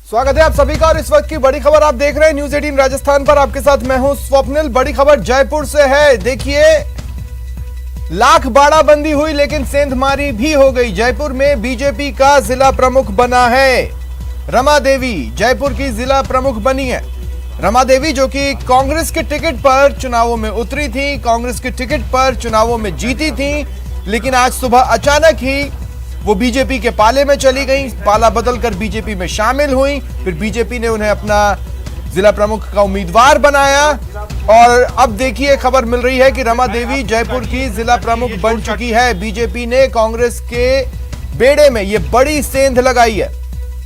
स्वागत है आप सभी का और इस वक्त की बड़ी खबर आप देख रहे हैं न्यूज 18 राजस्थान पर। आपके साथ मैं हूं स्वप्निल। बड़ी खबर जयपुर से है। देखिए, लाख बाड़ाबंदी हुई लेकिन सेंधमारी भी हो गई। जयपुर में बीजेपी का जिला प्रमुख बना है रमा देवी। जयपुर की जिला प्रमुख बनी है रमा देवी, जो कि कांग्रेस के टिकट पर चुनावों में उतरी थी, कांग्रेस के टिकट पर चुनावों में जीती थी, लेकिन आज सुबह अचानक ही वो बीजेपी के पाले में चली गई। पाला बदलकर बीजेपी में शामिल हुई। फिर बीजेपी ने उन्हें अपना जिला प्रमुख का उम्मीदवार बनाया और अब देखिए खबर मिल रही है कि रमा देवी जयपुर की जिला प्रमुख बन चुकी है। बीजेपी ने कांग्रेस के बेड़े में ये बड़ी सेंध लगाई है।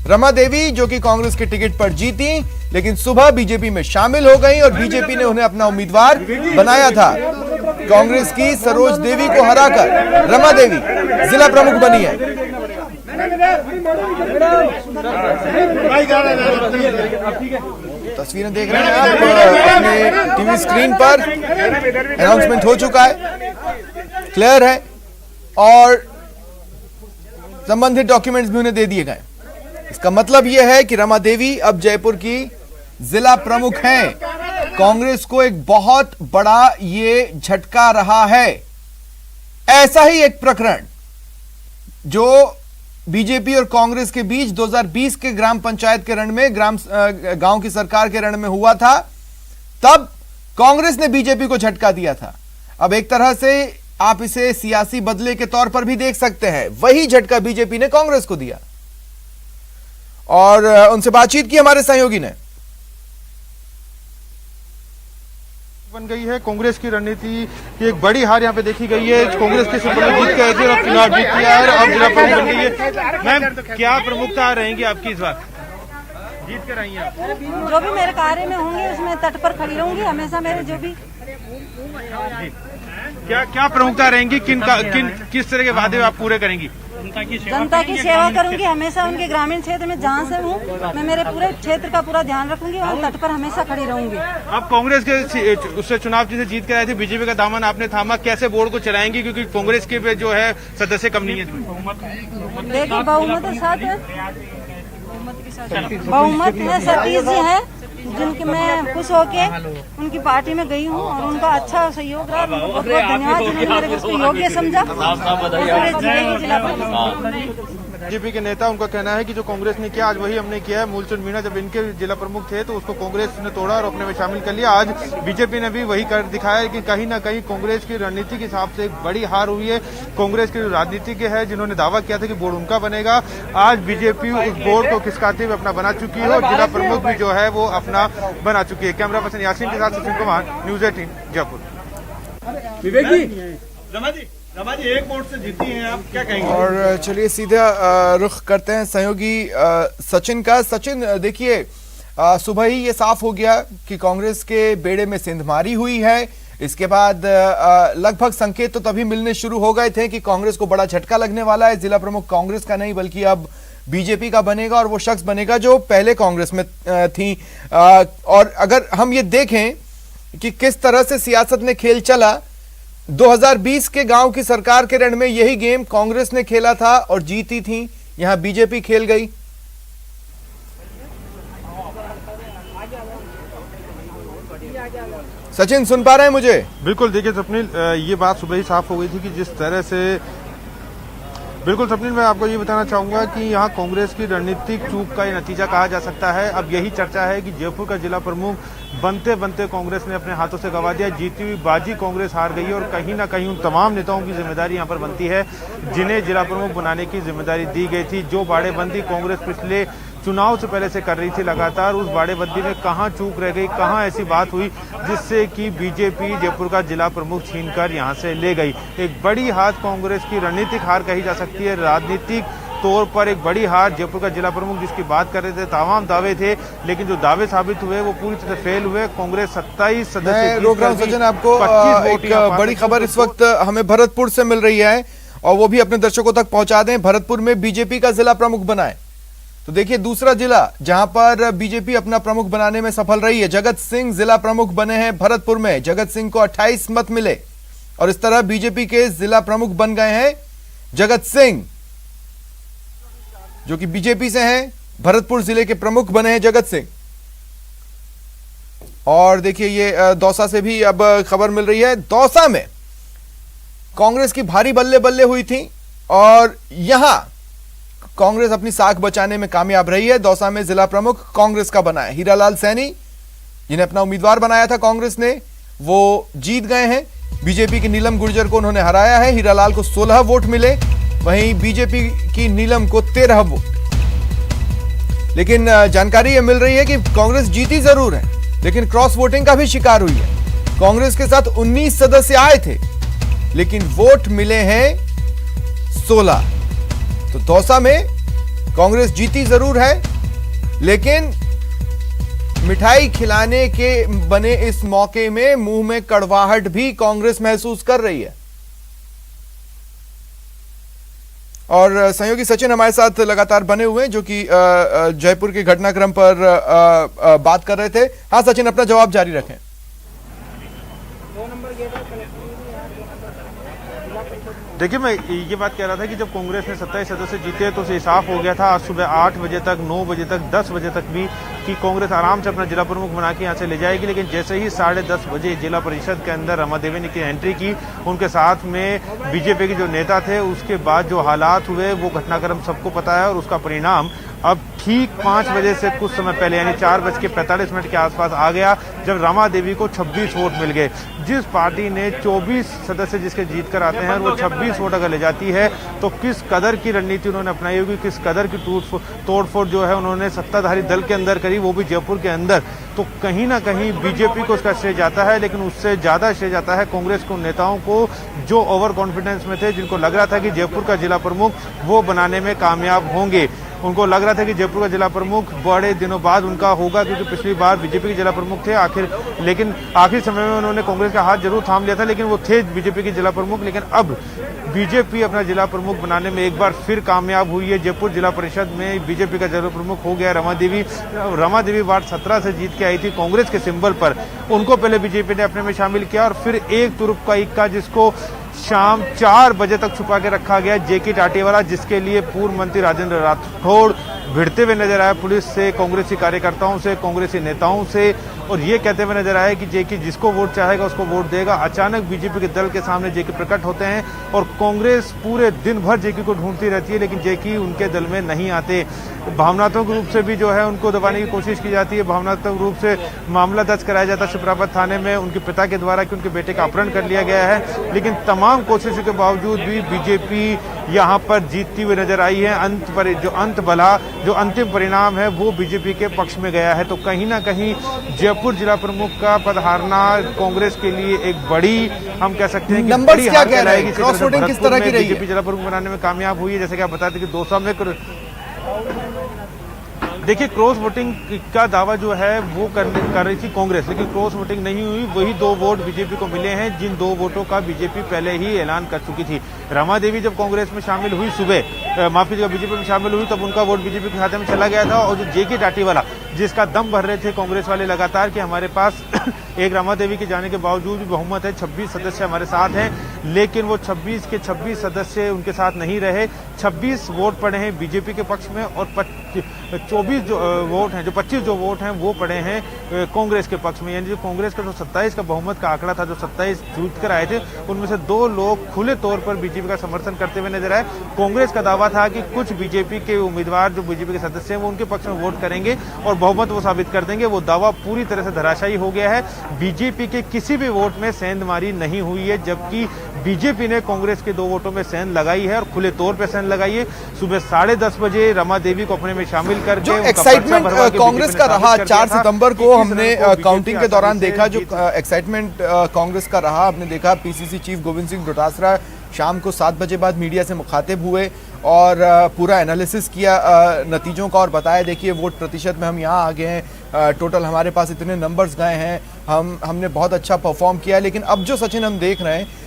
रमा देवी जो कि कांग्रेस के टिकट पर जीती, लेकिन सुबह बीजेपी में शामिल हो गई और बीजेपी ने उन्हें अपना उम्मीदवार बनाया था। कांग्रेस की सरोज देवी को हराकर रमा देवी जिला प्रमुख बनी है। तस्वीरें देख रहे हैं आप अपने टीवी स्क्रीन पर। अनाउंसमेंट हो चुका है, क्लियर है और संबंधित डॉक्यूमेंट्स भी उन्हें दे दिए गए। इसका मतलब यह है कि रमा देवी अब जयपुर की जिला प्रमुख हैं। कांग्रेस को एक बहुत बड़ा ये झटका रहा है। ऐसा ही एक प्रकरण जो बीजेपी और कांग्रेस के बीच 2020 के ग्राम पंचायत के रण में गांव की सरकार के रण में हुआ था, तब कांग्रेस ने बीजेपी को झटका दिया था। अब एक तरह से आप इसे सियासी बदले के तौर पर भी देख सकते हैं। वही झटका बीजेपी ने कांग्रेस को दिया और उनसे बातचीत की हमारे सहयोगी ने। बन गई है कांग्रेस की रणनीति की एक बड़ी हार यहाँ पे देखी गई है। कांग्रेस के सिंबल में जीत के और चुनाव जीत किया है और जिला प्रमुख बन गई है। मैम, क्या प्रमुखता रहेंगी आपकी इस बार? जीत कर आई हैं आप। जो भी मेरे कार्य में होंगे उसमें तट पर खड़ी रहूंगी हमेशा। मेरे जो भी क्या प्रमुखता रहेंगी? किस तरह के वादे आप पूरे करेंगी? जनता की सेवा करूंगी हमेशा। उनके ग्रामीण क्षेत्र में जहाँ से हूँ मैं मेरे पूरे क्षेत्र का पूरा ध्यान रखूंगी और तट पर हमेशा खड़ी रहूंगी। आप कांग्रेस के उससे चुनाव जिसे जीत कर आए थे, बीजेपी का दामन आपने थामा, कैसे बोर्ड को चलाएंगी? क्योंकि कांग्रेस के जो है सदस्य कम नहीं है। देखिए, बहुमत के साथ बहुमत है। सतीश जी है जिनके मैं खुश होके उनकी पार्टी में गई हूँ और उनका अच्छा सहयोग रहा। बहुत बहुत धन्यवाद जिन्होंने मेरे को योग्य समझा। बीजेपी के नेता, उनका कहना है कि जो कांग्रेस ने किया आज वही हमने किया है। मूलचंद मीणा जब इनके जिला प्रमुख थे तो उसको कांग्रेस ने तोड़ा और अपने में शामिल कर लिया। आज बीजेपी ने भी वही कर दिखाया कि कहीं ना कहीं कांग्रेस की रणनीति के हिसाब से एक बड़ी हार हुई है। कांग्रेस के राजनीतिज्ञ है जिन्होंने दावा किया था कि बोर्ड उनका बनेगा, आज बीजेपी उस बोर्ड को खिसकाते हुए अपना बना चुकी है और जिला प्रमुख भी जो है वो अपना बना चुकी है। कैमरा पर्सन यासीन के साथ सचिन कुमार, न्यूज 18 जयपुर। विवेक जी, रमा जी एक वोट से जीती हैं, आप क्या कहेंगे? और चलिए सीधा रुख करते हैं सहयोगी सचिन का। सचिन, देखिए सुबह ही ये साफ हो गया कि कांग्रेस के बेड़े में सेंधमारी हुई है। इसके बाद लगभग संकेत तो तभी मिलने शुरू हो गए थे कि कांग्रेस को बड़ा झटका लगने वाला है। जिला प्रमुख कांग्रेस का नहीं बल्कि अब बीजेपी का बनेगा और वो शख्स बनेगा जो पहले कांग्रेस में थी। और अगर हम ये देखें कि किस तरह से सियासत में खेल चला, 2020 के गांव की सरकार के रण में यही गेम कांग्रेस ने खेला था और जीती थी। यहां बीजेपी खेल गई। सचिन, सुन पा रहे हैं मुझे? बिल्कुल, देखिए स्वप्निल, ये बात सुबह ही साफ हो गई थी कि जिस तरह से बिल्कुल स्वप्निल, मैं आपको ये बताना चाहूंगा कि यहाँ कांग्रेस की रणनीतिक चूक का ये नतीजा कहा जा सकता है। अब यही चर्चा है कि जयपुर का जिला प्रमुख बनते बनते कांग्रेस ने अपने हाथों से गंवा दिया। जीती हुई बाजी कांग्रेस हार गई और कहीं ना कहीं उन तमाम नेताओं की जिम्मेदारी यहाँ पर बनती है जिन्हें जिला प्रमुख बनाने की जिम्मेदारी दी गई थी। जो बाड़ेबंदी कांग्रेस पिछले चुनाव से पहले से कर रही थी लगातार, उस बाड़ेबंदी में कहां चूक रह गई, कहां ऐसी बात हुई जिससे कि बीजेपी जयपुर का जिला प्रमुख छीनकर यहां से ले गई। एक बड़ी हार कांग्रेस की रणनीतिक हार कही जा सकती है। राजनीतिक तौर पर एक बड़ी हार। जयपुर का जिला प्रमुख जिसकी बात कर रहे थे, तमाम दावे थे, लेकिन जो दावे साबित हुए वो पूरी तरह फेल हुए। कांग्रेस 27 सदस्य रोक रहा हूं सचिन आपको। एक बड़ी खबर इस वक्त हमें भरतपुर से मिल रही है और वो भी अपने दर्शकों तक पहुंचा दें। भरतपुर में बीजेपी का जिला प्रमुख बना है। तो देखिए, दूसरा जिला जहां पर बीजेपी अपना प्रमुख बनाने में सफल रही है। जगत सिंह जिला प्रमुख बने हैं भरतपुर में। जगत सिंह को 28 मत मिले और इस तरह बीजेपी के जिला प्रमुख बन गए हैं जगत सिंह, जो कि बीजेपी से हैं। भरतपुर जिले के प्रमुख बने हैं जगत सिंह। और देखिए ये दौसा से भी अब खबर मिल रही है। दौसा में कांग्रेस की भारी बल्ले बल्ले हुई थी और यहां कांग्रेस अपनी साख बचाने में कामयाब रही है। दौसा में जिला प्रमुख कांग्रेस का बना है हीरालाल सैनी, जिन्हें अपना उम्मीदवार बनाया था कांग्रेस ने, वो जीत गए हैं। बीजेपी की नीलम गुर्जर को उन्होंने हराया है। हीरालाल को 16 वोट मिले, वहीं बीजेपी की नीलम को 13 वोट। लेकिन जानकारी यह मिल रही है कि कांग्रेस जीती जरूर है, लेकिन क्रॉस वोटिंग का भी शिकार हुई है। कांग्रेस के साथ 19 सदस्य आए थे, लेकिन वोट मिले हैं 16। तो दौसा में कांग्रेस जीती जरूर है, लेकिन मिठाई खिलाने के बने इस मौके में मुंह में कड़वाहट भी कांग्रेस महसूस कर रही है। और सहयोगी सचिन हमारे साथ लगातार बने हुए हैं, जो कि जयपुर के घटनाक्रम पर बात कर रहे थे। हाँ सचिन, अपना जवाब जारी रखें। देखिए, मैं ये बात कह रहा था कि जब कांग्रेस ने 27 सदस्य जीते तो उसे साफ हो गया था आज सुबह 8 बजे तक, 9 बजे तक, 10 बजे तक भी कि कांग्रेस आराम से अपना जिला प्रमुख बना के यहाँ से ले जाएगी। लेकिन जैसे ही 10:30 बजे जिला परिषद के अंदर रमा देवी ने की एंट्री की, उनके साथ में बीजेपी के जो नेता थे, उसके बाद जो हालात हुए वो घटनाक्रम सबको पता है। और उसका परिणाम अब ठीक 5 बजे से कुछ समय पहले यानी 4:45 के आसपास आ गया, जब रमा देवी को 26 वोट मिल गए। जिस पार्टी ने 24 सदस्य जिसके जीत कर आते हैं, वो 26 वोट अगर ले जाती है तो किस कदर की रणनीति उन्होंने अपनाई होगी, किस कदर की तोड़फोड़ जो है उन्होंने सत्ताधारी दल के अंदर करी, वो भी जयपुर के अंदर। तो कहीं ना कहीं बीजेपी को उसका श्रेय जाता है, लेकिन उससे ज्यादा श्रेय जाता है कांग्रेस के उन नेताओं को जो ओवर कॉन्फिडेंस में थे, जिनको लग रहा था कि जयपुर का जिला प्रमुख वो बनाने में कामयाब होंगे। उनको लग रहा था कि जयपुर का जिला प्रमुख बड़े दिनों बाद उनका होगा, क्योंकि पिछली बार बीजेपी के जिला प्रमुख थे लेकिन आखिर समय में उन्होंने कांग्रेस का हाथ जरूर थाम लिया था, लेकिन वो थे बीजेपी के जिला प्रमुख। लेकिन अब बीजेपी अपना जिला प्रमुख बनाने में एक बार फिर कामयाब हुई है। जयपुर जिला परिषद में बीजेपी का जिला प्रमुख हो गया रमा देवी वार्ड 17 से जीत के आई थी कांग्रेस के सिंबल पर। उनको पहले बीजेपी ने अपने में शामिल किया और फिर एक तुरुप का इक्का जिसको शाम 4 बजे तक छुपा के रखा गया, जेके टाटीवाला, जिसके लिए पूर्व मंत्री राजेंद्र राठौड़ भिड़ते हुए नजर आए पुलिस से, कांग्रेसी कार्यकर्ताओं से, कांग्रेसी नेताओं से, और ये कहते हुए नजर आए कि जेके जिसको वोट चाहेगा उसको वोट देगा। अचानक बीजेपी के दल के सामने जेके प्रकट होते हैं और कांग्रेस पूरे दिन भर जेके को ढूंढती रहती है, लेकिन जेके उनके दल में नहीं आते। भावनात्मक रूप से भी जो है उनको दबाने की कोशिश की जाती है। भावनात्मक रूप से मामला दर्ज कराया जाता है शिप्रापत थाने में उनके पिता के द्वारा कि उनके बेटे का अपहरण कर लिया गया है। लेकिन तमाम कोशिशों के बावजूद भी बीजेपी यहाँ पर जीतती हुई नजर आई है। जो अंतिम परिणाम है वो बीजेपी के पक्ष में गया है। तो कहीं ना कहीं जयपुर जिला प्रमुख का पद हारना कांग्रेस के लिए एक बड़ी, हम कह सकते हैं कि नंबर्स क्या कह रहे हैं, क्रॉस वोटिंग किस तरह की रही है? बीजेपी जिला प्रमुख बनाने में कामयाब हुई है। जैसे कि आप बताते कि दौसा में देखिए क्रॉस वोटिंग का दावा जो है वो कर रही थी कांग्रेस, लेकिन क्रॉस वोटिंग नहीं हुई। वही 2 वोट बीजेपी को मिले हैं, जिन 2 वोटों का बीजेपी पहले ही ऐलान कर चुकी थी। रमा देवी जब कांग्रेस में शामिल हुई सुबह, माफ कीजिएगा, बीजेपी में शामिल हुई, तब उनका वोट बीजेपी के खाते में चला गया था। और जो जेके टाटीवाला, जिसका दम भर रहे थे कांग्रेस वाले लगातार कि हमारे पास एक रमा देवी के जाने के बावजूद भी बहुमत है, 26 सदस्य हमारे साथ हैं, लेकिन वो 26 के 26 सदस्य उनके साथ नहीं रहे। 26 वोट पड़े हैं बीजेपी के पक्ष में और 24 जो वोट हैं, जो 25 जो वोट हैं वो पड़े हैं कांग्रेस के पक्ष में। यानी जो कांग्रेस का जो 27 का बहुमत का आंकड़ा था, जो 27 जीत कर आए थे, उनमें से 2 लोग खुले तौर पर बीजेपी का समर्थन करते हुए नजर आए। कांग्रेस का दावा था कि कुछ बीजेपी के उम्मीदवार जो बीजेपी के सदस्य हैं वो उनके पक्ष में वोट करेंगे और बहुमत वो साबित कर देंगे। वो दावा पूरी तरह से धराशायी हो गया है। बीजेपी के किसी भी वोट में सेंधमारी नहीं हुई है, जबकि बीजेपी ने कांग्रेस के 2 वोटों में सेंध लगाई है और खुले तौर पर सेंध लगाई है। सुबह 10:30 बजे रमा देवी को अपने में शामिल करके जो एक्साइटमेंट कांग्रेस का रहा 4 सितंबर को हमने काउंटिंग के दौरान देखा, जो एक्साइटमेंट कांग्रेस का रहा, हमने देखा पीसीसी चीफ गोविंद सिंह डोटासरा शाम को 7 बजे बाद मीडिया से मुखातिब हुए और पूरा एनालिसिस किया नतीजों का और बताया देखिए वोट प्रतिशत में हम यहाँ आ गए हैं, टोटल हमारे पास इतने नंबर्स गए हैं, हमने बहुत अच्छा परफॉर्म किया है। लेकिन अब जो सचिन हम देख रहे हैं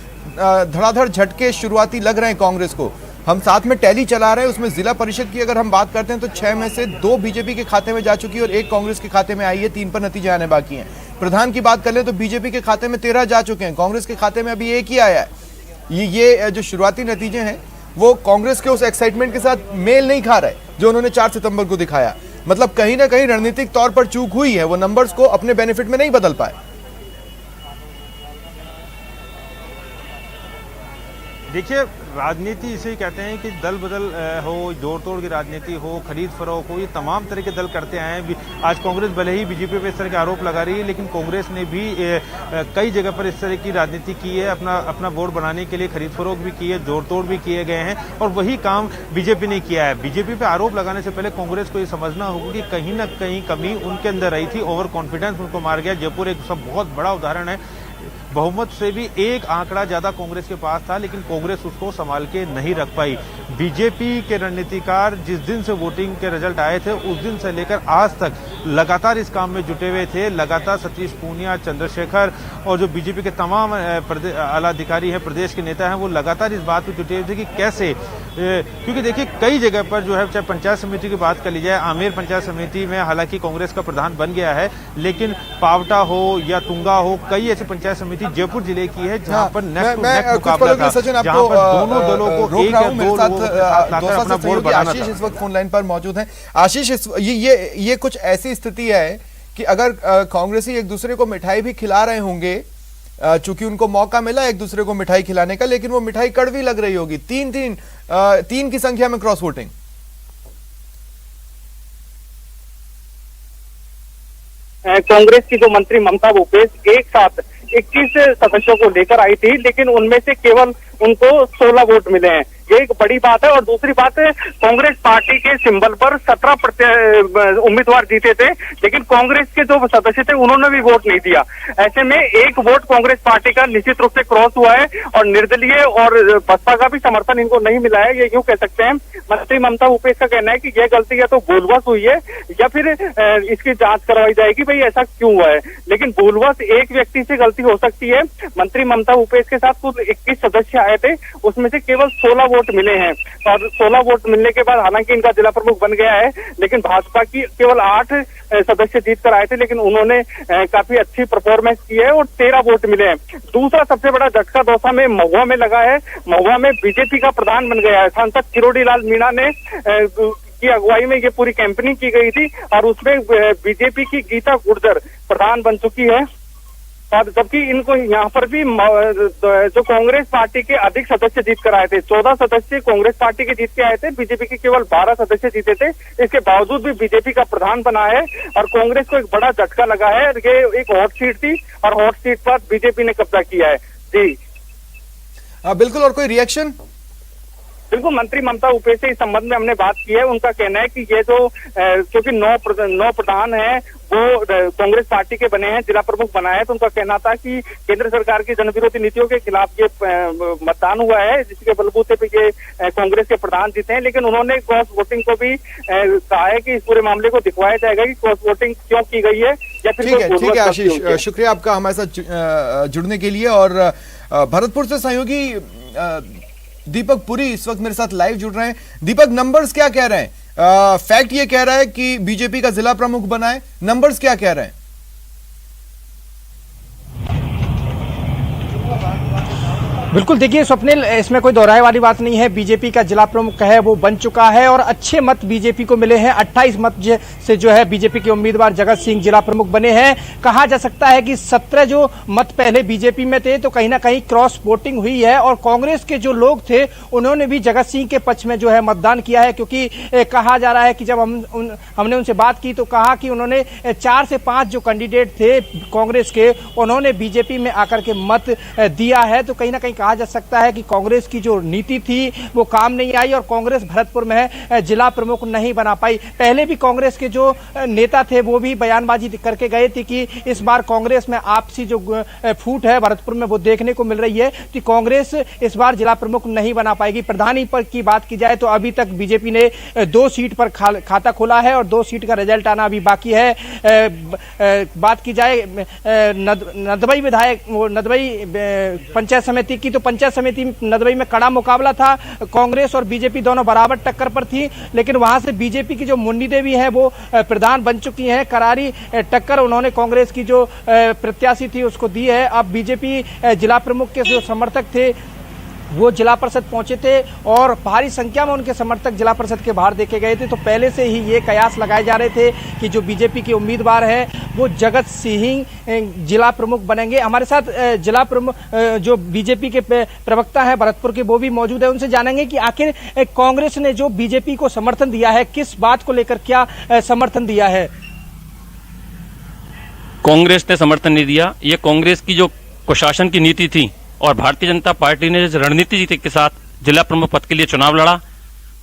धड़ाधड़ झटके शुरुआती लग रहे हैं कांग्रेस को। हम साथ में टैली चला रहे हैं, उसमें जिला परिषद की अगर हम बात करते हैं तो 6 में से 2 बीजेपी के खाते में जा चुकी है और 1 कांग्रेस के खाते में आई है, 3 पर नतीजे आने बाकी हैं। प्रधान की बात कर ले तो बीजेपी के खाते में 13 जा चुके हैं, कांग्रेस के खाते में अभी 1 ही आया है। ये जो शुरुआती नतीजे हैं वो कांग्रेस के उस एक्साइटमेंट के साथ मेल नहीं खा रहे जो उन्होंने 4 सितंबर को दिखाया। मतलब कहीं ना कहीं रणनीतिक तौर पर चूक हुई है, वो नंबर्स को अपने बेनिफिट में नहीं बदल पाए। देखिए, राजनीति इसे कहते हैं कि दल बदल हो, जोड़ तोड़ की राजनीति हो, खरीद फरोख्त हो, ये तमाम तरह के दल करते आए हैं। आज कांग्रेस भले ही बीजेपी पे इस तरह के आरोप लगा रही है, लेकिन कांग्रेस ने भी कई जगह पर इस तरह की राजनीति की है, अपना वोट बनाने के लिए खरीद फरोख्त भी की है, जोड़ तोड़ भी किए गए हैं, और वही काम बीजेपी ने किया है। बीजेपी पे आरोप लगाने से पहले कांग्रेस को ये समझना होगा कि कहीं ना कहीं कमी उनके अंदर रही थी, ओवर कॉन्फिडेंस उनको मार गया। जयपुर एक सब बहुत बड़ा उदाहरण है, बहुमत से भी एक आंकड़ा ज्यादा कांग्रेस के पास था, लेकिन कांग्रेस उसको संभाल के नहीं रख पाई। बीजेपी के रणनीतिकार जिस दिन से वोटिंग के रिजल्ट आए थे, उस दिन से लेकर आज तक लगातार इस काम में जुटे हुए थे। लगातार सतीश पूनिया, चंद्रशेखर और जो बीजेपी के तमाम आला अधिकारी हैं, प्रदेश के नेता हैं, वो लगातार इस बात पे जुटे हुए थे कि कैसे, क्योंकि देखिए कई जगह पर जो है, चाहे पंचायत समिति की बात कर ली जाए, आमेर पंचायत समिति में हालांकि कांग्रेस का प्रधान बन गया है, लेकिन पावटा हो या तुंगा हो, कई ऐसी पंचायत समिति जयपुर जिले की है जहां पर नेक टू नेक मुकाबला था, सचिन जहां पर दोनों दलों को एक या दो लोगों के साथ लाकर अपना वोट बनाना था। आशीष इस वक्त फोन लाइन पर मौजूद हैं। आशीष, ये कुछ ऐसी स्थिति है कि अगर कांग्रेसी एक दूसरे को मिठाई भी खिला रहे होंगे, चूंकि उनको मौका मिला एक दूसरे को मिठाई खिलाने का, लेकिन वो मिठाई कड़वी लग रही होगी। तीन की संख्या में क्रॉस वोटिंग। कांग्रेस की जो मंत्री ममता भूपेश एक साथ 21 सदस्यों को लेकर आई थी, लेकिन उनमें से केवल उनको 16 वोट मिले हैं। ये एक बड़ी बात है। और दूसरी बात है, कांग्रेस पार्टी के सिंबल पर 17 उम्मीदवार जीते थे, लेकिन कांग्रेस के जो सदस्य थे उन्होंने भी वोट नहीं दिया। ऐसे में एक वोट कांग्रेस पार्टी का निश्चित रूप से क्रॉस हुआ है, और निर्दलीय और बसपा का भी समर्थन इनको नहीं मिला है, ये यूं कह सकते हैं। मंत्री ममता भूपेश का कहना है कि यह गलती या तो भूलवश हुई है या फिर इसकी जांच करवाई जाएगी, भाई ऐसा क्यों हुआ है। लेकिन भूलवश एक व्यक्ति से गलती हो सकती है। मंत्री ममता भूपेश के साथ कुल 21 सदस्य आए थे, उसमें से केवल 16 वोट मिले हैं, और 16 वोट मिलने के बाद हालांकि इनका जिला प्रमुख बन गया है, लेकिन भाजपा की केवल 8 सदस्य जीत कर आए थे, लेकिन उन्होंने काफी अच्छी परफॉर्मेंस की है और 13 वोट मिले हैं। दूसरा सबसे बड़ा झटका दौसा में महुआ में लगा है। महुआ में बीजेपी का प्रधान बन गया है। सांसद किरोड़ी लाल मीणा ने की अगुवाई में ये पूरी कैंपेनिंग की गई थी, और उसमें बीजेपी की गीता गुर्जर प्रधान बन चुकी है। और जबकि इनको यहाँ पर भी जो कांग्रेस पार्टी के अधिक सदस्य जीत कर आए थे, 14 सदस्य कांग्रेस पार्टी के जीत के आए थे, बीजेपी के केवल 12 सदस्य जीते थे। इसके बावजूद भी बीजेपी का प्रधान बना है, और कांग्रेस को एक बड़ा झटका लगा है। ये एक हॉट सीट थी, और हॉट सीट पर बीजेपी ने कब्जा किया है। जी बिल्कुल। और कोई रिएक्शन? बिल्कुल, मंत्री ममता भूपेश से इस संबंध में हमने बात की है। उनका कहना है कि ये जो क्योंकि 9 प्रधान हैं वो कांग्रेस पार्टी के बने हैं, जिला प्रमुख बनाए हैं, तो उनका कहना था कि केंद्र सरकार की जनविरोधी नीतियों के खिलाफ ये मतदान हुआ है, जिसके बलबूते पे ये कांग्रेस के प्रधान जीते हैं। लेकिन उन्होंने क्रॉस वोटिंग को भी कहा है कि इस पूरे मामले को दिखवाया जाएगा कि क्रॉस वोटिंग क्यों की गई है, या फिर ठीक है आशीष, शुक्रिया आपका हमारे साथ जुड़ने के लिए। और भरतपुर से सहयोगी दीपक पुरी इस वक्त मेरे साथ लाइव जुड़ रहे हैं। दीपक, नंबर्स क्या कह रहे हैं? फैक्ट ये कह रहा है कि बीजेपी का जिला प्रमुख बना है, नंबर्स क्या कह रहे हैं? बिल्कुल, देखिए स्वप्निल, इसमें कोई दोहराए वाली बात नहीं है। बीजेपी का जिला प्रमुख है वो बन चुका है, और अच्छे मत बीजेपी को मिले हैं। 28 मत से जो है बीजेपी के उम्मीदवार जगत सिंह जिला प्रमुख बने हैं। कहा जा सकता है कि 17 जो मत पहले बीजेपी में थे, तो कहीं ना कहीं क्रॉस वोटिंग हुई है, और कांग्रेस के जो लोग थे उन्होंने भी जगत सिंह के पक्ष में जो है मतदान किया है। क्योंकि कहा जा रहा है कि जब हमने उनसे बात की तो कहा कि उन्होंने 4 से 5 जो कैंडिडेट थे कांग्रेस के, उन्होंने बीजेपी में आकर के मत दिया है। तो कहीं ना कहीं कहा जा सकता है कि कांग्रेस की जो नीति थी वो काम नहीं आई, और कांग्रेस भरतपुर में जिला प्रमुख नहीं बना पाई। पहले भी कांग्रेस के जो नेता थे वो भी बयानबाजी करके गए थे कि इस बार कांग्रेस में आपसी जो फूट है भरतपुर में वो देखने को मिल रही है कि कांग्रेस इस बार जिला प्रमुख नहीं बना पाएगी। प्रधानी पर की बात की जाए तो अभी तक बीजेपी ने 2 सीट पर खाता खोला है, और 2 सीट का रिजल्ट आना अभी बाकी है। बात की जाए नदबई विधायक नदबई पंचायत समिति की, तो पंचायत समिति नदबई में कड़ा मुकाबला था। कांग्रेस और बीजेपी दोनों बराबर टक्कर पर थी, लेकिन वहां से बीजेपी की जो मुन्नी देवी है वो प्रधान बन चुकी हैं। करारी टक्कर उन्होंने कांग्रेस की जो प्रत्याशी थी उसको दी है। अब बीजेपी जिला प्रमुख के जो समर्थक थे वो जिला परिषद पहुंचे थे और भारी संख्या में उनके समर्थक जिला परिषद के बाहर देखे गए थे। तो पहले से ही ये कयास लगाए जा रहे थे कि जो बीजेपी के उम्मीदवार है वो जगत सिंह जिला प्रमुख बनेंगे। हमारे साथ जिला प्रमुख जो बीजेपी के प्रवक्ता है भरतपुर के, वो भी मौजूद है। उनसे जानेंगे कि आखिर कांग्रेस ने जो बीजेपी को समर्थन दिया है, किस बात को लेकर क्या समर्थन दिया है। कांग्रेस ने समर्थन नहीं दिया। ये कांग्रेस की जो कुशासन की नीति थी और भारतीय जनता पार्टी ने जिस रणनीति के साथ जिला प्रमुख पद के लिए चुनाव लड़ा,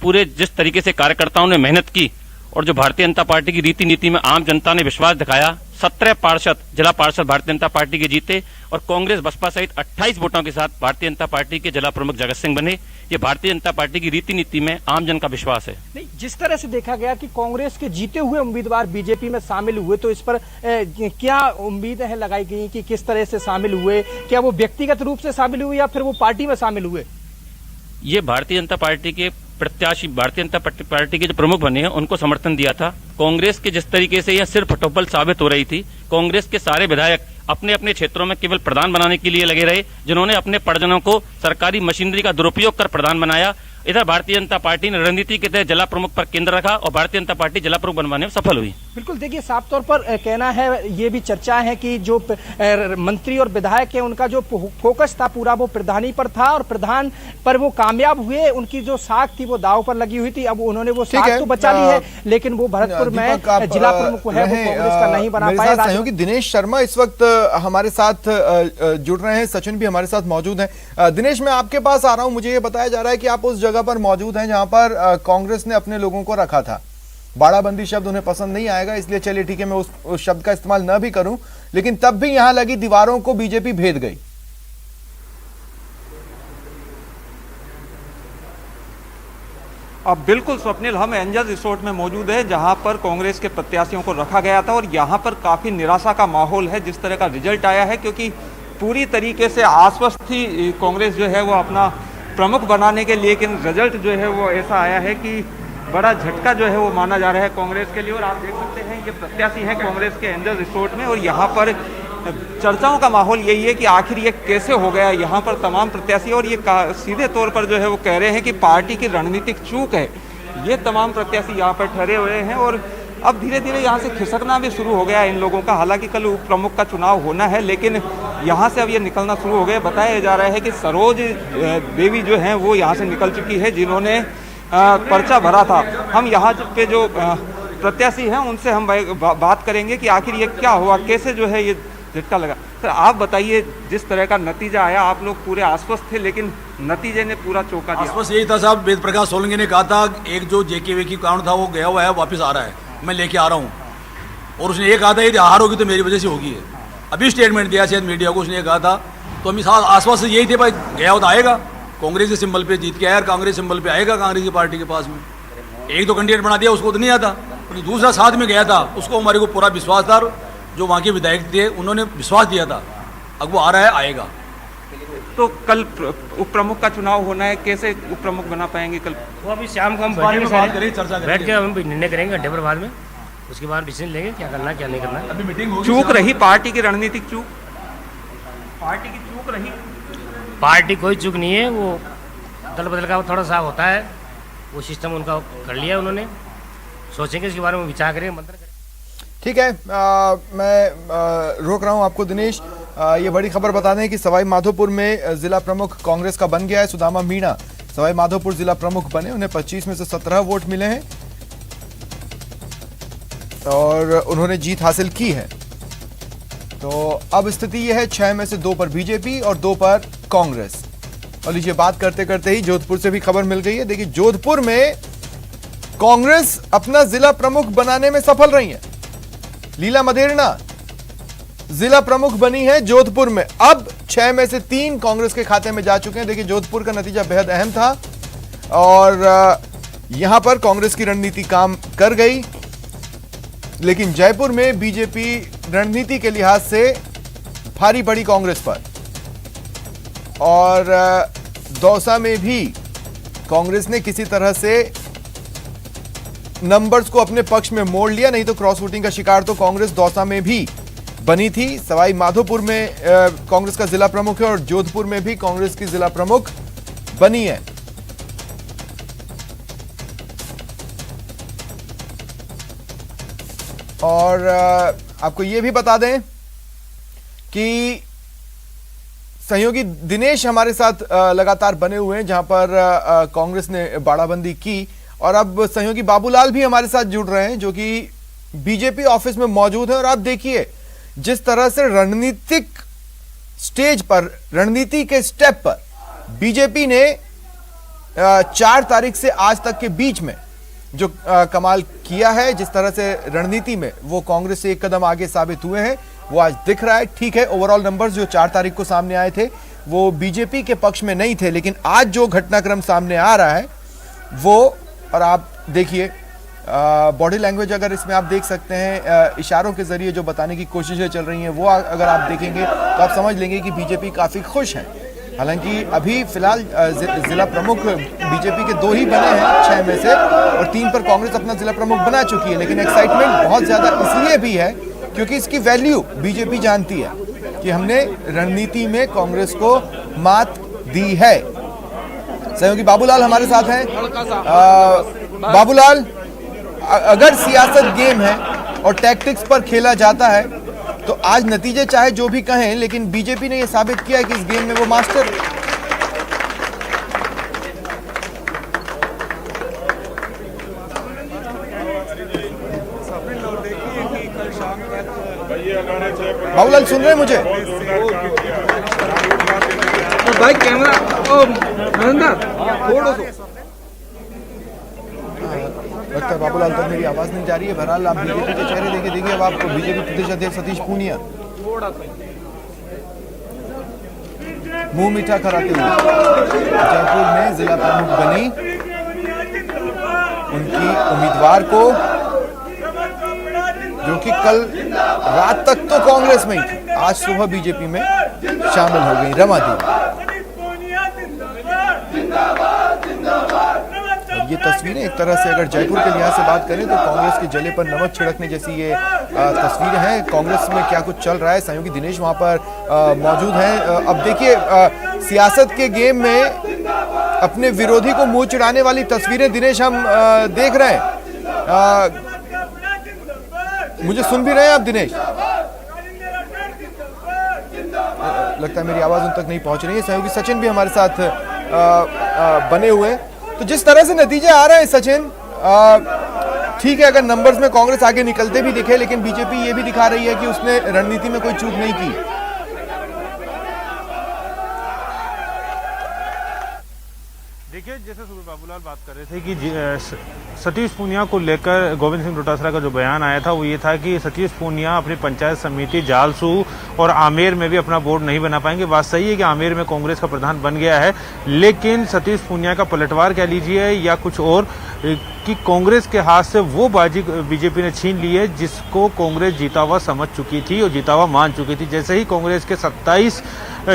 पूरे जिस तरीके से कार्यकर्ताओं ने मेहनत की और जो भारतीय जनता पार्टी की रीति नीति में आम जनता ने विश्वास दिखाया, 17 पार्षद जिला पार्षद भारतीय जनता पार्टी के जीते और कांग्रेस बसपा सहित 28 वोटों के साथ भारतीय जनता पार्टी के जिला प्रमुख जगत सिंह बने। ये भारतीय जनता पार्टी की रीति नीति में आम जन का विश्वास है। नहीं, जिस तरह से देखा गया कि कांग्रेस के जीते हुए उम्मीदवार बीजेपी में शामिल हुए, तो इस पर क्या उम्मीदें हैं लगाई गई कि किस तरह से शामिल हुए? क्या वो व्यक्तिगत रूप से शामिल हुए या फिर वो पार्टी में शामिल हुए? ये भारतीय जनता पार्टी के प्रत्याशी, भारतीय जनता पार्टी के जो प्रमुख बने हैं उनको समर्थन दिया था। कांग्रेस के जिस तरीके से यह सिर्फ हटोपल साबित हो रही थी, कांग्रेस के सारे विधायक अपने अपने क्षेत्रों में केवल प्रधान बनाने के लिए लगे रहे, जिन्होंने अपने परिजनों को सरकारी मशीनरी का दुरुपयोग कर प्रधान बनाया। इधर भारतीय जनता पार्टी ने रणनीति के तहत जिला प्रमुख पर केंद्र रखा और भारतीय जनता पार्टी जिला प्रमुख बनवाने में सफल हुई। बिल्कुल, देखिए साफ तौर पर कहना है, ये भी चर्चा है कि जो मंत्री और विधायक है उनका जो फोकस था पूरा वो प्रधानी पर था और प्रधान पर वो कामयाब हुए। उनकी जो साख थी वो दाव पर लगी हुई थी। अब उन्होंने वो साख तो बचा ली है, लेकिन वो भरतपुर में जिला प्रमुख है वो कांग्रेस का नहीं बना पाए। सहयोगी दिनेश शर्मा इस वक्त हमारे साथ जुड़ रहे हैं, सचिन भी हमारे साथ मौजूद है। दिनेश, मैं आपके पास आ रहा हूं। मुझे ये बताया जा रहा है कि आप उस जगह पर मौजूद हैं जहां पर कांग्रेस ने अपने लोगों को रखा था। बाड़ाबंदी शब्द उन्हें पसंद नहीं आएगा, इसलिए चलिए ठीक है, मैं उस शब्द का इस्तेमाल न भी करूं, लेकिन तब भी यहां लगी दीवारों को बीजेपी भेद गई। अब बिल्कुल स्वप्निल, हम एंजल रिसोर्ट में मौजूद है जहां पर कांग्रेस के प्रत्याशियों को रखा गया था और यहां पर काफ़ी निराशा का माहौल है जिस तरह का रिजल्ट आया है, क्योंकि पूरी तरीके से आश्वस्त थी कांग्रेस जो है वो अपना प्रमुख बनाने के लिए, लेकिन रिजल्ट जो है वो ऐसा आया है कि बड़ा झटका जो है वो माना जा रहा है कांग्रेस के लिए। और आप देख सकते हैं ये प्रत्याशी हैं कांग्रेस के एंजल रिसोर्ट में और यहाँ पर चर्चाओं का माहौल यही है कि आखिर ये कैसे हो गया। यहाँ पर तमाम प्रत्याशी और ये सीधे तौर पर जो है वो कह रहे हैं कि पार्टी की रणनीतिक चूक है। ये तमाम प्रत्याशी यहाँ पर ठहरे हुए हैं और अब धीरे धीरे यहाँ से खिसकना भी शुरू हो गया इन लोगों का। हालांकि कल उप प्रमुख का चुनाव होना है, लेकिन यहाँ से अब ये निकलना शुरू हो गया। बताया जा रहा है कि सरोज देवी जो हैं वो यहाँ से निकल चुकी है, जिन्होंने पर्चा भरा था। हम यहाँ पे जो प्रत्याशी हैं उनसे हम बात करेंगे कि आखिर ये क्या हुआ, कैसे जो है ये झटका लगा। सर, आप बताइए, जिस तरह का नतीजा आया, आप लोग पूरे आश्वस्त थे, लेकिन नतीजे ने पूरा चौंका दिया। आश्वस्त यही था साहब, वेद प्रकाश सोलंकी ने कहा था एक जो जेके की काउंट था वो गया हुआ है, वापस आ रहा है, मैं लेके आ रहा हूँ। और उसने ये कहा था यदि हार होगी तो मेरी वजह से होगी है। अभी स्टेटमेंट दिया शायद मीडिया को, उसने ये कहा था। तो हम आश्वस्त यही थे, भाई गया हो तो आएगा, कांग्रेस के सिंबल पे जीत के आया, कांग्रेस सिंबल पे आएगा कांग्रेस की पार्टी के पास में। एक तो कैंडिडेट बना दिया, उसको तो नहीं आता, दूसरा साथ में गया था, उसको हमारे को पूरा विश्वास था। जो वहाँ के विधायक थे उन्होंने विश्वास दिया था, अब वो आ रहा है, आएगा। तो कल उप प्रमुख का चुनाव होना है, कैसे उप प्रमुख बना पाएंगे कल? वो अभी शाम को हम चर्चा बैठ के हम निर्णय करेंगे घंटे भर बाद में, उसके बाद डिसीजन लेंगे क्या करना है क्या नहीं करना है। अभी मीटिंग होगी। चूक रही पार्टी की रणनीतिक चूक, पार्टी की चूक रही। पार्टी कोई चूक नहीं है, वो दल बदल का थोड़ा सा होता है, वो सिस्टम उनका कर लिया उन्होंने। सोचेंगे इसके बारे में, विचार करेंगे, मंथन करेंगे। ठीक है, मैं रोक रहा हूं आपको दिनेश। ये बड़ी खबर बता दें कि सवाई माधोपुर में जिला प्रमुख कांग्रेस का बन गया है। सुदामा मीणा सवाई माधोपुर जिला प्रमुख बने, उन्हें 25 में से 17 वोट मिले हैं और उन्होंने जीत हासिल की है। तो अब स्थिति यह है 6 में से 2 पर बीजेपी और 2 पर कांग्रेस। और लीजिए, बात करते करते ही जोधपुर से भी खबर मिल गई है। देखिए, जोधपुर में कांग्रेस अपना जिला प्रमुख बनाने में सफल रही है। लीला मदेरणा जिला प्रमुख बनी है जोधपुर में। अब 6 में से 3 कांग्रेस के खाते में जा चुके हैं। देखिए, जोधपुर का नतीजा बेहद अहम था और यहां पर कांग्रेस की रणनीति काम कर गई, लेकिन जयपुर में बीजेपी रणनीति के लिहाज से भारी पड़ी कांग्रेस पर। और दौसा में भी कांग्रेस ने किसी तरह से नंबर्स को अपने पक्ष में मोड़ लिया, नहीं तो क्रॉस वोटिंग का शिकार तो कांग्रेस दौसा में भी बनी थी। सवाई माधोपुर में कांग्रेस का जिला प्रमुख है और जोधपुर में भी कांग्रेस की जिला प्रमुख बनी है। और आपको यह भी बता दें कि सहयोगी दिनेश हमारे साथ लगातार बने हुए हैं, जहां पर कांग्रेस ने बाड़ाबंदी की, और अब सहयोगी बाबूलाल भी हमारे साथ जुड़ रहे हैं जो कि बीजेपी ऑफिस में मौजूद है। और आप देखिए जिस तरह से रणनीतिक स्टेज पर, रणनीति के स्टेप पर बीजेपी ने 4 तारीख से आज तक के बीच में जो कमाल किया है, जिस तरह से रणनीति में वो कांग्रेस से एक कदम आगे साबित हुए हैं, वो आज दिख रहा है। ठीक है, ओवरऑल नंबर्स जो 4 तारीख को सामने आए थे वो बीजेपी के पक्ष में नहीं थे, लेकिन आज जो घटनाक्रम सामने आ रहा है वो, और आप देखिए बॉडी लैंग्वेज अगर इसमें आप देख सकते हैं, इशारों के जरिए जो बताने की कोशिशें चल रही हैं वो अगर आप देखेंगे तो आप समझ लेंगे कि बीजेपी काफी खुश है। हालांकि अभी फिलहाल जिला प्रमुख बीजेपी के 2 ही बने हैं 6 में से, और 3 पर कांग्रेस अपना जिला प्रमुख बना चुकी है। लेकिन एक्साइटमेंट बहुत ज्यादा इसलिए भी है क्योंकि इसकी वैल्यू बीजेपी जानती है कि हमने रणनीति में कांग्रेस को मात दी है। सहयोगी बाबूलाल हमारे साथ हैं। बाबूलाल, अगर सियासत गेम है और टैक्टिक्स पर खेला जाता है तो आज नतीजे चाहे जो भी कहें, लेकिन बीजेपी ने यह साबित किया है कि इस गेम में वो मास्टर। बाबूलाल सुन रहे हैं मुझे? भाई कैमरा लगता है बाबूलाल तक मेरी आवाज नहीं जा रही है। बहरहाल आप बीजेपी के चेहरे देखिए अब आप बीजेपी प्रदेश अध्यक्ष सतीश पूनिया मुंह मीठा कराते हुए जयपुर में जिला प्रमुख बनी, उनकी उम्मीदवार को जो कि कल रात तक तो कांग्रेस में ही थी, आज सुबह बीजेपी में शामिल हो गई, रमा देवी। ये तस्वीरें एक तरह से अगर जयपुर के लिहाज से बात करें तो कांग्रेस के जले पर नमक छिड़कने जैसी ये तस्वीरें हैं। कांग्रेस में क्या कुछ चल रहा है, सहयोगी दिनेश वहां पर मौजूद हैं। अब देखिए सियासत के गेम में अपने विरोधी को मुंह चिढ़ाने वाली तस्वीरें दिनेश हम देख रहे हैं। मुझे सुन भी रहे हैं आप दिनेश? लगता है मेरी आवाज उन तक नहीं पहुंच रही है। सहयोगी सचिन भी हमारे साथ बने हुए हैं। तो जिस तरह से नतीजे आ रहे हैं सचिन, ठीक है अगर नंबर्स में कांग्रेस आगे निकलते भी दिखे, लेकिन बीजेपी ये भी दिखा रही है कि उसने रणनीति में कोई चूक नहीं की। देखिए जैसे सुबह बाबूलाल बात कर रहे थे कि सतीश पूनिया को लेकर गोविंद सिंह डोटासरा का जो बयान आया था वो ये था कि सतीश पूनिया अपनी पंचायत समिति जालसू और आमेर में भी अपना बोर्ड नहीं बना पाएंगे। बात सही है कि आमेर में कांग्रेस का प्रधान बन गया है, लेकिन सतीश पूनिया का पलटवार कह लीजिए या कुछ और कि कांग्रेस के हाथ से वो बाजी बीजेपी ने छीन ली है जिसको कांग्रेस जीता हुआ समझ चुकी थी और जीता हुआ मान चुकी थी। जैसे ही कांग्रेस के 27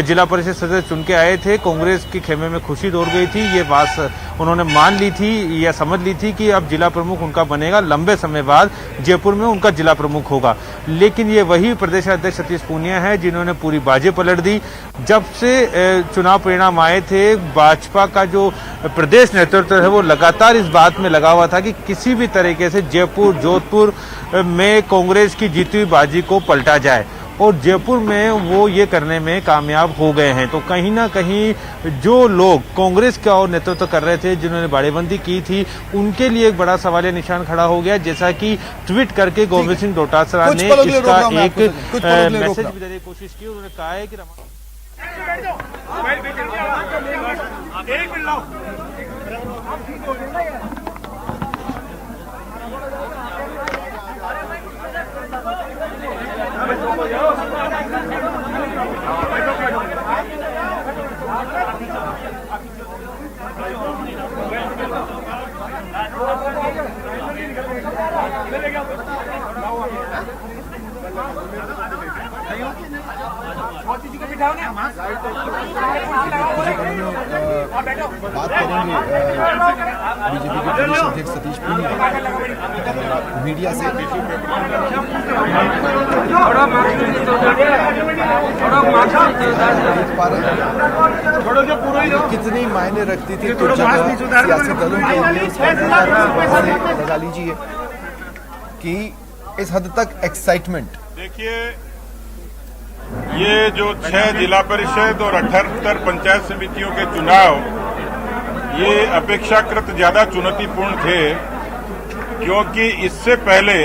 जिला परिषद सदस्य चुन के आए थे, कांग्रेस के खेमे में खुशी दौड़ गई थी। ये बात उन्होंने मान ली थी या समझ ली थी कि अब जिला प्रमुख उनका बनेगा, लंबे समय बाद जयपुर में उनका जिला प्रमुख होगा। लेकिन ये वही प्रदेश अध्यक्ष सतीश पूनिया है जिन्होंने पूरी बाजी पलट दी। जब से चुनाव परिणाम आए थे, भाजपा का जो प्रदेश नेतृत्व है वो लगातार इस बात में लगा हुआ था कि किसी भी तरीके से जयपुर जोधपुर में कांग्रेस की जीती हुई बाजी को पलटा जाए, और जयपुर में वो ये करने में कामयाब हो गए हैं। तो कहीं ना कहीं जो लोग कांग्रेस का और नेतृत्व कर रहे थे, जिन्होंने बाड़ेबंदी की थी, उनके लिए एक बड़ा सवालिया निशान खड़ा हो गया। जैसा कि ट्वीट करके गोविंद सिंह डोटासरा ने इसका एक मैसेज भी देने की कोशिश की। उन्होंने कहा है कि बहुत चीज बात करेंगे बीजेपी के प्रदेश अध्यक्ष सतीश पूनिया मीडिया से। कितनी मायने रखती थी तो सियासी दलों के लिए लगा लीजिए कि इस हद तक एक्साइटमेंट। देखिए, ये जो 6 जिला परिषद और 78 पंचायत समितियों के चुनाव, ये अपेक्षाकृत ज्यादा चुनौतीपूर्ण थे, क्योंकि इससे पहले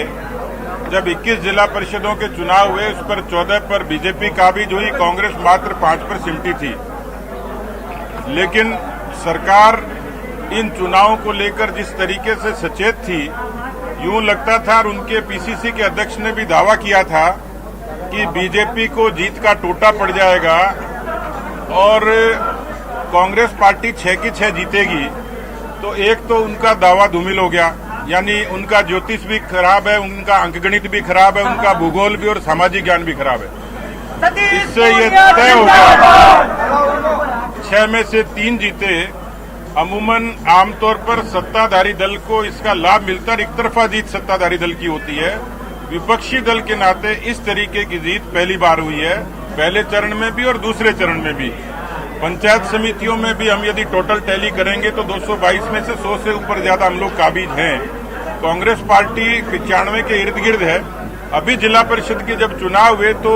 जब 21 जिला परिषदों के चुनाव हुए उस पर 14 पर बीजेपी काबिज हुई, कांग्रेस मात्र 5 पर सिमटी थी। लेकिन सरकार इन चुनावों को लेकर जिस तरीके से सचेत थी, यूं लगता था, और उनके पीसीसी के अध्यक्ष ने भी दावा किया था कि बीजेपी को जीत का टोटा पड़ जाएगा और कांग्रेस पार्टी 6 की 6 जीतेगी। तो एक तो उनका दावा धूमिल हो गया, यानी उनका ज्योतिष भी खराब है, उनका अंकगणित भी खराब है, उनका भूगोल भी और सामाजिक ज्ञान भी खराब है। इससे ये तय हो गया 6 में से 3 जीते। अमूमन आमतौर पर सत्ताधारी दल को इसका लाभ मिलता है, एक तरफा जीत सत्ताधारी दल की होती है। विपक्षी दल के नाते इस तरीके की जीत पहली बार हुई है, पहले चरण में भी और दूसरे चरण में भी। पंचायत समितियों में भी हम यदि टोटल टैली करेंगे तो 222 में से 100 से ऊपर ज्यादा हम लोग काबिज हैं। कांग्रेस पार्टी 95 के इर्द गिर्द है। अभी जिला परिषद के जब चुनाव हुए तो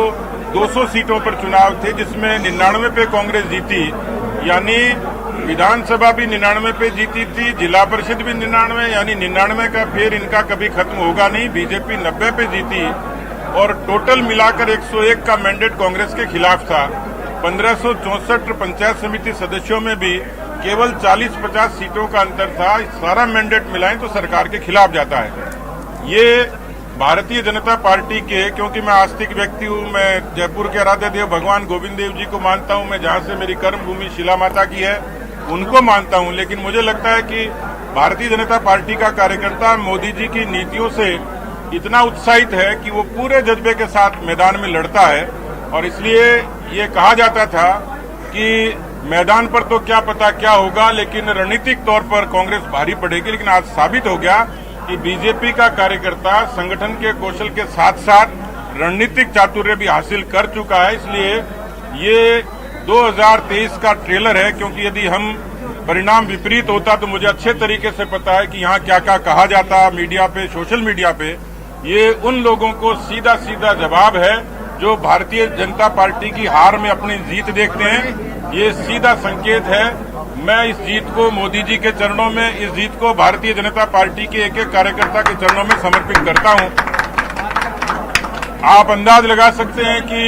200 सीटों पर चुनाव थे, जिसमें 99 पे कांग्रेस जीती, यानी विधानसभा भी 99 पे जीती थी, जिला परिषद भी 99, यानी 99 का फेर इनका कभी खत्म होगा नहीं। बीजेपी 90 पे जीती और टोटल मिलाकर 101 का मैंडेट कांग्रेस के खिलाफ था। 1564 पंचायत समिति सदस्यों में भी केवल 40-50 सीटों का अंतर था। सारा मैंडेट मिलाएं तो सरकार के खिलाफ जाता है। ये भारतीय जनता पार्टी के, क्योंकि मैं आस्तिक व्यक्ति हूँ, मैं जयपुर के आराध्य देव भगवान गोविंद देव जी को मानता हूँ, मैं जहाँ से मेरी कर्म भूमि शिला माता की है उनको मानता हूँ, लेकिन मुझे लगता है कि भारतीय जनता पार्टी का कार्यकर्ता मोदी जी की नीतियों से इतना उत्साहित है कि वो पूरे जज्बे के साथ मैदान में लड़ता है। और इसलिए ये कहा जाता था कि मैदान पर तो क्या पता क्या होगा, लेकिन रणनीतिक तौर पर कांग्रेस भारी पड़ेगी। लेकिन आज साबित हो गया कि बीजेपी का कार्यकर्ता संगठन के कौशल के साथ साथ रणनीतिक चातुर्य भी हासिल कर चुका है। इसलिए ये 2023 का ट्रेलर है, क्योंकि यदि हम परिणाम विपरीत होता तो मुझे अच्छे तरीके से पता है कि यहाँ क्या क्या कहा जाता मीडिया पे, सोशल मीडिया पे। ये उन लोगों को सीधा सीधा जवाब है जो भारतीय जनता पार्टी की हार में अपनी जीत देखते हैं। ये सीधा संकेत है। मैं इस जीत को मोदी जी के चरणों में, इस जीत को भारतीय जनता पार्टी के एक एक कार्यकर्ता के चरणों में समर्पित करता हूं। आप अंदाज लगा सकते हैं कि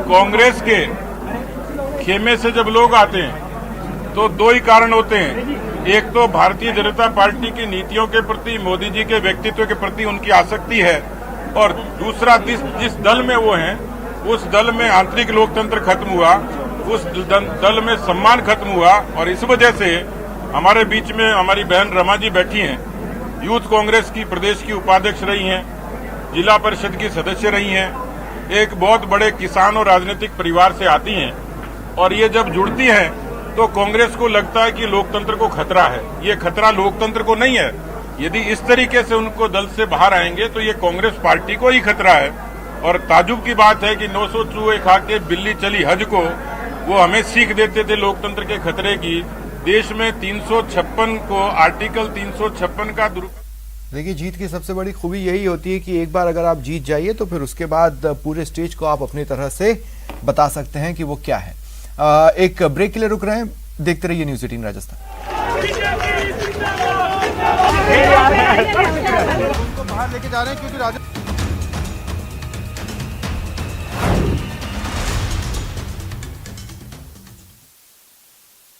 कांग्रेस के खेमे से जब लोग आते हैं तो 2 ही कारण होते हैं। एक तो भारतीय जनता पार्टी की नीतियों के प्रति, मोदी जी के व्यक्तित्व के प्रति उनकी आसक्ति है, और दूसरा जिस दल में वो हैं उस दल में आंतरिक लोकतंत्र खत्म हुआ, उस दल में सम्मान खत्म हुआ। और इस वजह से हमारे बीच में हमारी बहन रमा जी बैठी हैं, यूथ कांग्रेस की प्रदेश की उपाध्यक्ष रही हैं, जिला परिषद की सदस्य रही हैं, एक बहुत बड़े किसान और राजनीतिक परिवार से आती हैं, और ये जब जुड़ती हैं तो कांग्रेस को लगता है कि लोकतंत्र को खतरा है। ये खतरा लोकतंत्र को नहीं है। यदि इस तरीके से उनको दल से बाहर आएंगे तो ये कांग्रेस पार्टी को ही खतरा है। और ताजुब की बात है कि 900 चूहे खा के बिल्ली चली हज को, वो हमें सीख देते थे लोकतंत्र के खतरे की। देश में 356 को, आर्टिकल 356 का दुरुपयोग। देखिए, जीत की सबसे बड़ी खूबी यही होती है कि एक बार अगर आप जीत जाइए तो फिर उसके बाद पूरे स्टेज को आप अपनी तरह से बता सकते हैं कि वो क्या है। एक ब्रेक के लिए रुक रहे हैं, देखते रहिए न्यूज़ 18 राजस्थान। बाहर लेके जा रहे हैं क्योंकि